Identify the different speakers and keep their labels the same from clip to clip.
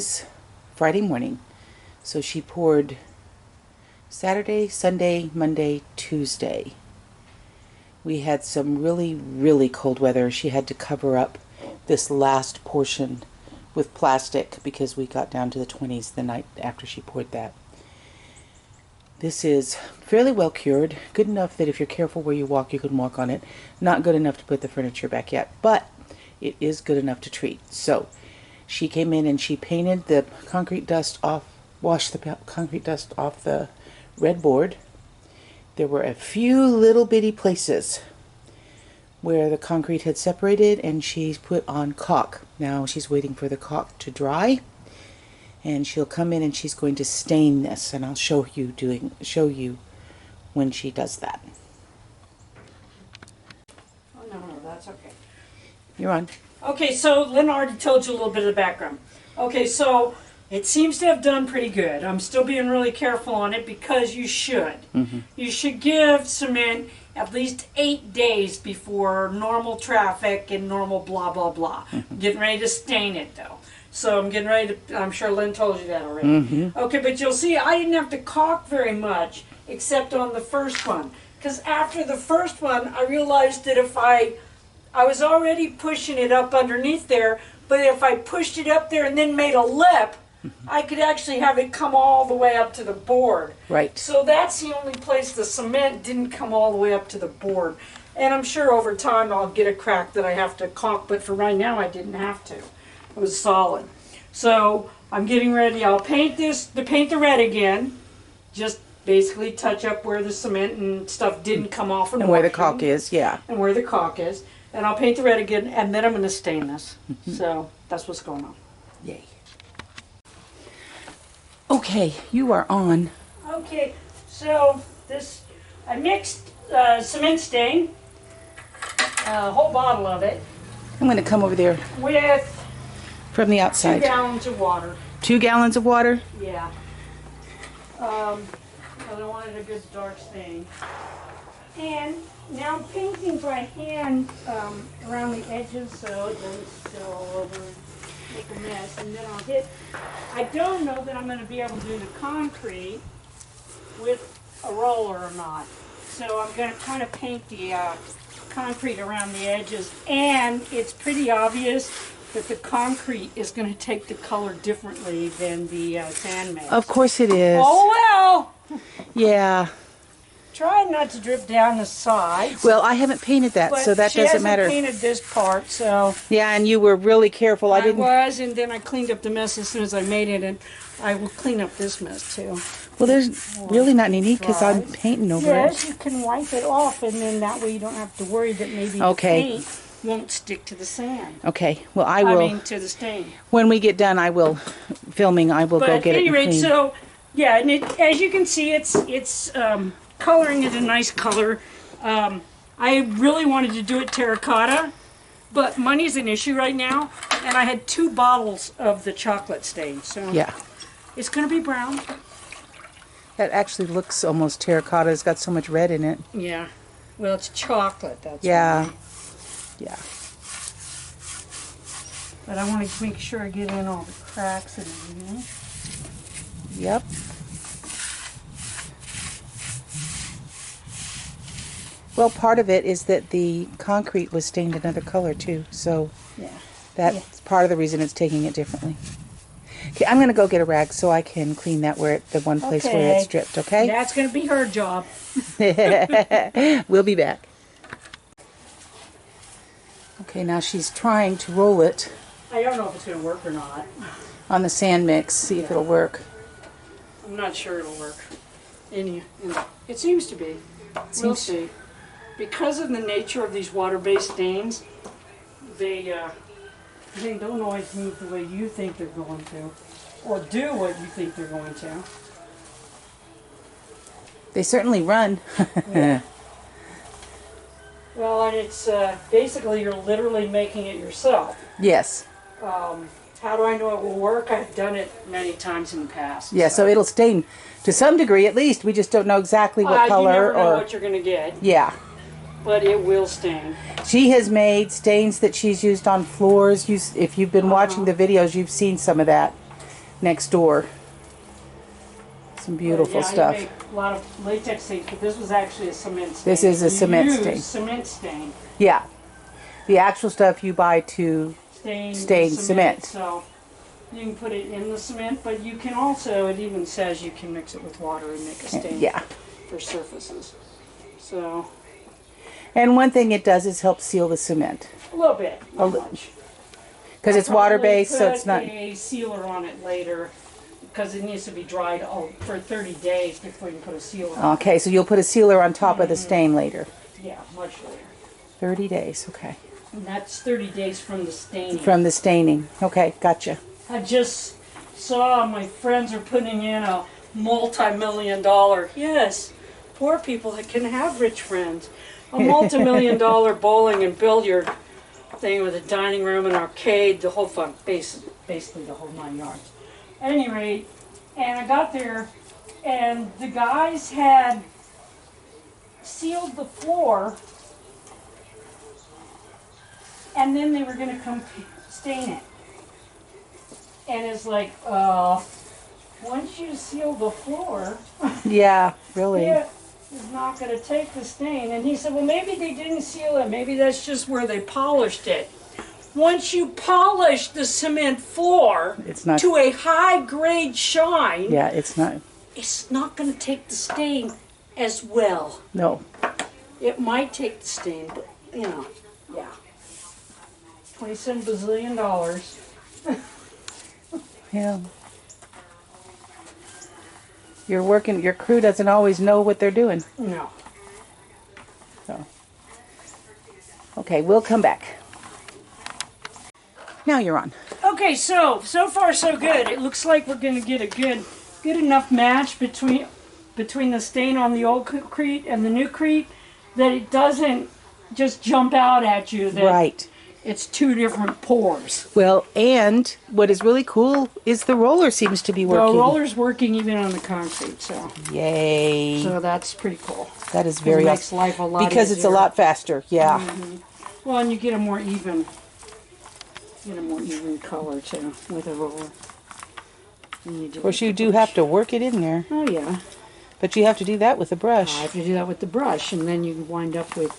Speaker 1: is Friday morning. So she poured Saturday, Sunday, Monday, Tuesday. We had some really, really cold weather. She had to cover up this last portion with plastic because we got down to the 20s the night after she poured that. This is fairly well cured. Good enough that if you're careful where you walk, you can walk on it. Not good enough to put the furniture back yet, but it is good enough to treat. So she came in and she painted the concrete dust off, washed the concrete dust off the red board. There were a few little bitty places where the concrete had separated, and she's put on caulk. Now she's waiting for the caulk to dry, and she'll come in and she's going to stain this, and I'll show you when she does that.
Speaker 2: Oh, no, that's okay.
Speaker 1: You're on.
Speaker 2: Okay, so Lynn already told you a little bit of the background. Okay, so it seems to have done pretty good. I'm still being really careful on it because you should. You should give cement at least 8 days before normal traffic and normal blah, blah, blah. I'm getting ready to stain it, though. So I'm getting ready to, I'm sure Lynn told you that already. Okay, but you'll see I didn't have to caulk very much except on the first one. Because after the first one, I realized that if I was already pushing it up underneath there, but if I pushed it up there and then made a lip, I could actually have it come all the way up to the board.
Speaker 1: Right.
Speaker 2: So that's the only place the cement didn't come all the way up to the board. And I'm sure over time I'll get a crack that I have to caulk, but for right now I didn't have to. It was solid. So I'm getting ready. I'll paint the red again. Just basically touch up where the cement and stuff didn't come off.
Speaker 1: And where the caulk is, yeah.
Speaker 2: And where the caulk is. And I'll paint the red again, and then I'm going to stain this. So that's what's going on.
Speaker 1: Yay. Okay, you are on.
Speaker 2: Okay, so I mixed cement stain, a whole bottle of it,
Speaker 1: I'm going to come over there
Speaker 2: with
Speaker 1: from the
Speaker 2: 2
Speaker 1: outside.
Speaker 2: gallons of water.
Speaker 1: 2 gallons of water?
Speaker 2: Yeah. Because I wanted a good dark stain. And now I'm painting by hand around the edges so it doesn't spill all over and make a mess. And then I'll hit, I don't know that I'm going to be able to do the concrete with a roller or not. So I'm going to kind of paint the concrete around the edges. And it's pretty obvious that the concrete is going to take the color differently than the sand mix.
Speaker 1: Of course it is.
Speaker 2: Oh well!
Speaker 1: Yeah.
Speaker 2: Try not to drip down the sides.
Speaker 1: Well, I haven't painted that, so that doesn't matter.
Speaker 2: She hasn't painted this part, so.
Speaker 1: Yeah, and you were really careful.
Speaker 2: I was, and then I cleaned up the mess as soon as I made it, and I will clean up this mess too.
Speaker 1: Well, there's really not any need because I'm painting over it.
Speaker 2: Yes, you can wipe it off, and then that way you don't have to worry that maybe the paint won't stick to the sand.
Speaker 1: Okay, well I will.
Speaker 2: I mean, to the stain.
Speaker 1: When we get done, I will go get it cleaned.
Speaker 2: So, yeah, and as you can see, it's coloring it a nice color. I really wanted to do it terracotta, but money's an issue right now, and I had 2 bottles of the chocolate stain, so
Speaker 1: yeah,
Speaker 2: it's going to be brown.
Speaker 1: That actually looks almost terracotta. It's got so much red in it.
Speaker 2: Yeah, well, it's chocolate. That's
Speaker 1: yeah,
Speaker 2: why.
Speaker 1: Yeah.
Speaker 2: But I want to make sure I get in all the cracks and everything.
Speaker 1: Yep. Well, part of it is that the concrete was stained another color too, so that's part of the reason it's taking it differently. Okay, I'm going to go get a rag so I can clean that the one place where it's dripped, okay?
Speaker 2: That's going to be her job.
Speaker 1: We'll be back. Okay, now she's trying to roll it.
Speaker 2: I don't know if it's going to work or not.
Speaker 1: On the sand mix, see if it'll work.
Speaker 2: I'm not sure it'll work. It seems to be. We'll see. Because of the nature of these water-based stains, they don't always move the way you think they're going to, or do what you think they're going to.
Speaker 1: They certainly run.
Speaker 2: Yeah. Well, and it's basically you're literally making it yourself.
Speaker 1: Yes.
Speaker 2: How do I know it will work? I've done it many times in the past.
Speaker 1: Yeah, so it'll stain to some degree at least. We just don't know exactly what color.
Speaker 2: You never know what you're going to get.
Speaker 1: Yeah.
Speaker 2: But it will stain.
Speaker 1: She has made stains that she's used on floors. If you've been watching the videos, you've seen some of that. next door. Some beautiful
Speaker 2: yeah,
Speaker 1: stuff.
Speaker 2: I make a lot of latex stains, but this was actually a cement stain.
Speaker 1: This is a cement
Speaker 2: You
Speaker 1: stain.
Speaker 2: use cement stain.
Speaker 1: Yeah. The actual stuff you buy to stain cement.
Speaker 2: So you can put it in the cement, but you can also, it even says you can mix it with water and make a stain
Speaker 1: Yeah.
Speaker 2: for surfaces. So
Speaker 1: And one thing it does is help seal the cement.
Speaker 2: a little bit, not much.
Speaker 1: Because it's water-based, so it's not...
Speaker 2: Put a sealer on it later because it needs to be dried for 30 days before you put a sealer on
Speaker 1: Okay, so you'll put a sealer on top of the stain later.
Speaker 2: it. Yeah, much later.
Speaker 1: 30 days, okay.
Speaker 2: And that's 30 days from the staining.
Speaker 1: From the staining. Okay, gotcha.
Speaker 2: I just saw my friends are putting in a multi-million-dollar, yes, poor people that can have rich friends, a multi-million-dollar bowling and billiard thing with a dining room and arcade, the whole fun, basically the whole 9 yards. At any rate, and I got there, and the guys had sealed the floor, and then they were going to come stain it. And it's like, once you seal the floor,
Speaker 1: Yeah, really.
Speaker 2: it is not going to take the stain. And he said, well, maybe they didn't seal it. Maybe that's just where they polished it. Once you polish the cement floor
Speaker 1: It's not...
Speaker 2: to a high-grade shine,
Speaker 1: Yeah, it's not...
Speaker 2: it's not going to take the stain as well.
Speaker 1: No.
Speaker 2: It might take the stain, but, you know, yeah. $27 bazillion.
Speaker 1: Yeah. Your crew doesn't always know what they're doing.
Speaker 2: No.
Speaker 1: So. Okay, we'll come back. Now you're on.
Speaker 2: Okay, so far so good. It looks like we're going to get a good enough match between the stain on the old crete and the new crete that it doesn't just jump out at you that
Speaker 1: Right.
Speaker 2: it's two different pours.
Speaker 1: Well, and what is really cool is the roller seems to be working.
Speaker 2: The roller's working even on the concrete, so
Speaker 1: Yay.
Speaker 2: that's pretty cool.
Speaker 1: That is very
Speaker 2: It makes
Speaker 1: awesome.
Speaker 2: life a lot
Speaker 1: Because it's a
Speaker 2: easier.
Speaker 1: lot faster, yeah.
Speaker 2: Well, and you get a more even color too with a roller.
Speaker 1: Of course, you do have to work it in there,
Speaker 2: Oh yeah.
Speaker 1: but you have to do that with a
Speaker 2: I
Speaker 1: brush.
Speaker 2: have to do that with the brush, and then you wind up with.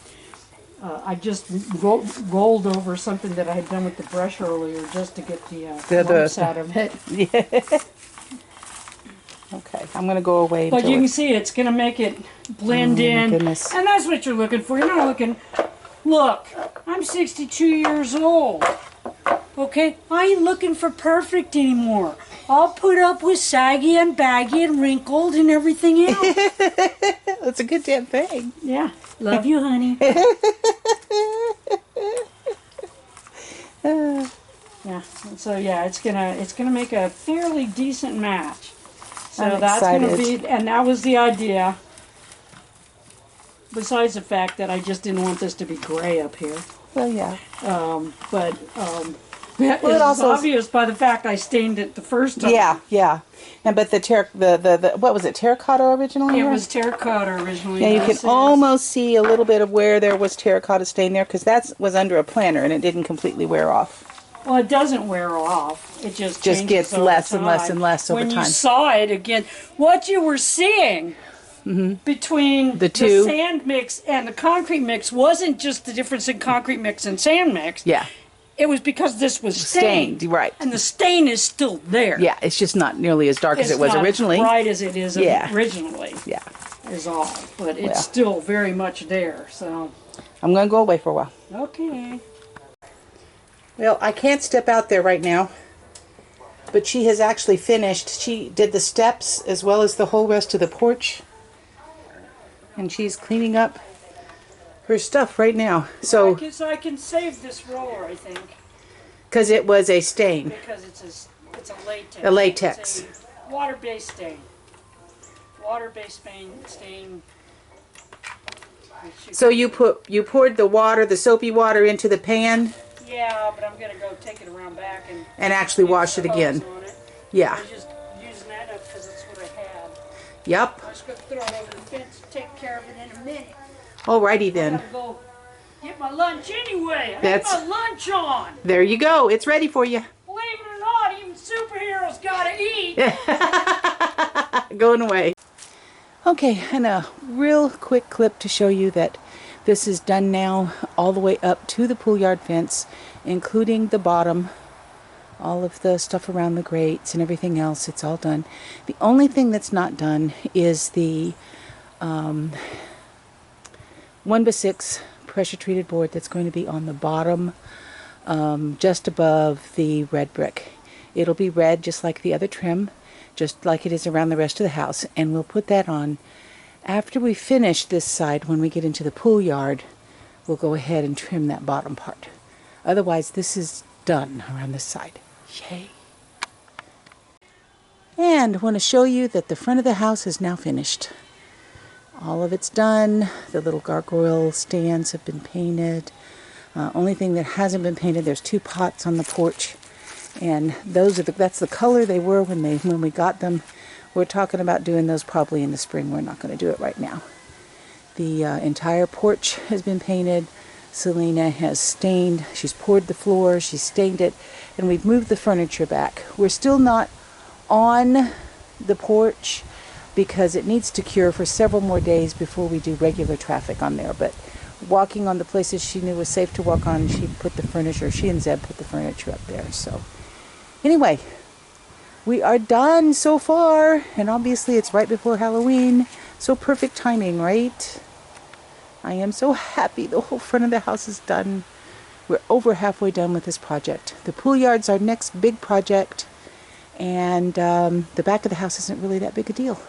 Speaker 2: I just rolled over something that I had done with the brush earlier, just to get the lumps out of it.
Speaker 1: Okay, I'm going to go away.
Speaker 2: But
Speaker 1: until
Speaker 2: you can
Speaker 1: it-
Speaker 2: see it's going to make it blend in,
Speaker 1: goodness.
Speaker 2: and that's what you're looking for. You're not looking. Look, I'm 62 years old. Okay, I ain't looking for perfect anymore. I'll put up with saggy and baggy and wrinkled and everything else.
Speaker 1: That's a good damn thing.
Speaker 2: Yeah. Love you, honey. Yeah. So yeah, it's gonna make a fairly decent match. So
Speaker 1: I'm
Speaker 2: that's gonna
Speaker 1: excited.
Speaker 2: be, and that was the idea. Besides the fact that I just didn't want this to be gray up here,
Speaker 1: Well, yeah.
Speaker 2: but
Speaker 1: it
Speaker 2: it's
Speaker 1: also-
Speaker 2: obvious by the fact I stained it the first time.
Speaker 1: Yeah, yeah. And but the what was it, terracotta originally?
Speaker 2: It
Speaker 1: or-
Speaker 2: was terracotta originally.
Speaker 1: Yeah, you
Speaker 2: yes,
Speaker 1: can
Speaker 2: yes.
Speaker 1: almost see a little bit of where there was terracotta stain there because that was under a planter and it didn't completely wear off.
Speaker 2: Well, it doesn't wear off. It just changes
Speaker 1: gets
Speaker 2: over
Speaker 1: less and less
Speaker 2: time.
Speaker 1: and less over
Speaker 2: when
Speaker 1: time.
Speaker 2: you saw it again, what you were seeing between
Speaker 1: The two.
Speaker 2: sand mix and the concrete mix wasn't just the difference in concrete mix and sand mix.
Speaker 1: Yeah,
Speaker 2: It was because this was stained.
Speaker 1: right.
Speaker 2: And the stain is still there.
Speaker 1: Yeah, it's just not nearly as dark as
Speaker 2: It's
Speaker 1: it was
Speaker 2: not
Speaker 1: originally.
Speaker 2: bright as it is
Speaker 1: Yeah.
Speaker 2: originally,
Speaker 1: Yeah,
Speaker 2: is all. But it's
Speaker 1: Well.
Speaker 2: still very much there. So,
Speaker 1: I'm going to go away for a while.
Speaker 2: okay.
Speaker 1: Well, I can't step out there right now, but she has actually finished. She did the steps as well as the whole rest of the porch, and she's cleaning up her stuff right now. So,
Speaker 2: I can save this roller, I think.
Speaker 1: because it was a stain.
Speaker 2: Because it's a latex.
Speaker 1: A latex.
Speaker 2: It's a water-based stain. Water-based stain.
Speaker 1: So you poured the water, the soapy water, into the pan
Speaker 2: Yeah, but I'm gonna go take it around back and
Speaker 1: actually wash it
Speaker 2: hose
Speaker 1: again.
Speaker 2: on it.
Speaker 1: Yeah.
Speaker 2: I was just using that up because that's what I had.
Speaker 1: Yep.
Speaker 2: I was gonna throw it over the fence and take care of it in a minute.
Speaker 1: Alrighty
Speaker 2: I
Speaker 1: then.
Speaker 2: gotta go get my lunch anyway. I
Speaker 1: That's-
Speaker 2: have my lunch on.
Speaker 1: There you go. It's ready for you.
Speaker 2: Believe it or not, even superheroes got ought to eat.
Speaker 1: Going away. Okay, and a real quick clip to show you that this is done now all the way up to the pool yard fence, including the bottom, all of the stuff around the grates and everything else. It's all done. The only thing that's not done is the 1x6 pressure treated board that's going to be on the bottom, just above the red brick. It'll be red just like the other trim, just like it is around the rest of the house, and we'll put that on after we finish this side. When we get into the pool yard, we'll go ahead and trim that bottom part. Otherwise, this is done around this side. Yay! And I want to show you that the front of the house is now finished. All of it's done. The little gargoyle stands have been painted. Only thing that hasn't been painted, there's 2 pots on the porch, and that's the color they were when we got them. We're talking about doing those probably in the spring. We're not going to do it right now. The entire porch has been painted. Selena has stained. She's poured the floor. She's stained it, and we've moved the furniture back. We're still not on the porch because it needs to cure for several more days before we do regular traffic on there. But walking on the places she knew was safe to walk on, she and Zeb put the furniture up there. So anyway, we are done so far, and obviously it's right before Halloween, so perfect timing, right? I am so happy the whole front of the house is done. We're over halfway done with this project. The pool yard's our next big project, and the back of the house isn't really that big a deal.